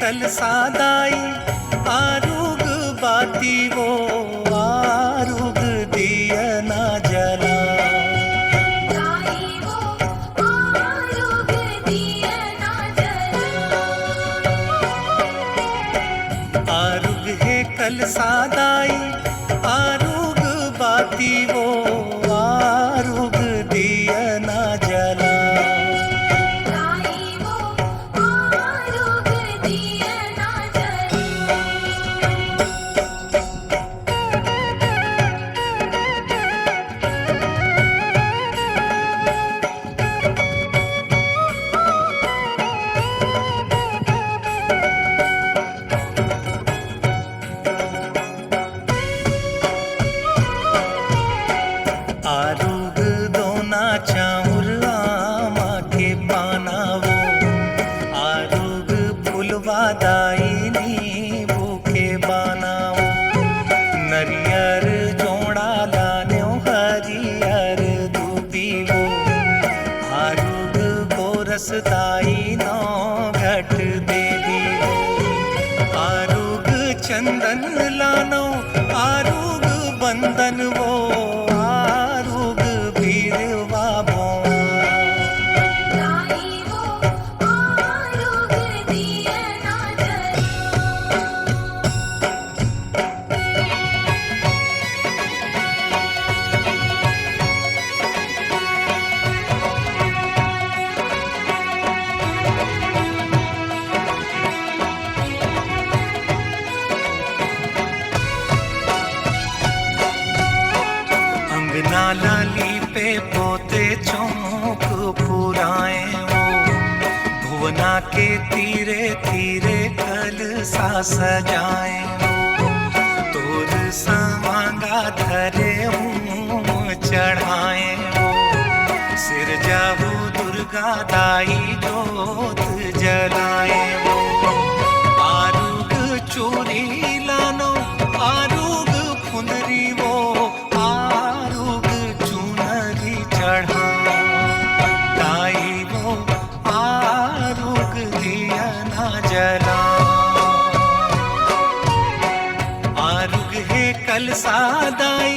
कल सादाई आरुग बाती वो आरुग दिया ना जला आरुग है कल सादाई आरुग बाती वो आरुग दिया ना जला आरुग दोना चाउर आमा के पानावो आरुग फुलवा दाई नींबू के बनावो नरियर जोड़ा लान्यो हरियर दूबीवो आरुग गोरस दाई नौ घट देवी आरुग चंदन लानो आरुग बंदन वो लाली पे पोते चौक पुराए वो भुवना के तीरे तीरे कल सा सजाए वो तोर समांगा धरे हूँ चढ़ाए वो सिर जाहू दुर्गा दाई जोत जलाए वो आरुग चोरी लानो आरुग फुंदरी वो दाई वो आरुग दिया ना जला आरुग है कल सादाई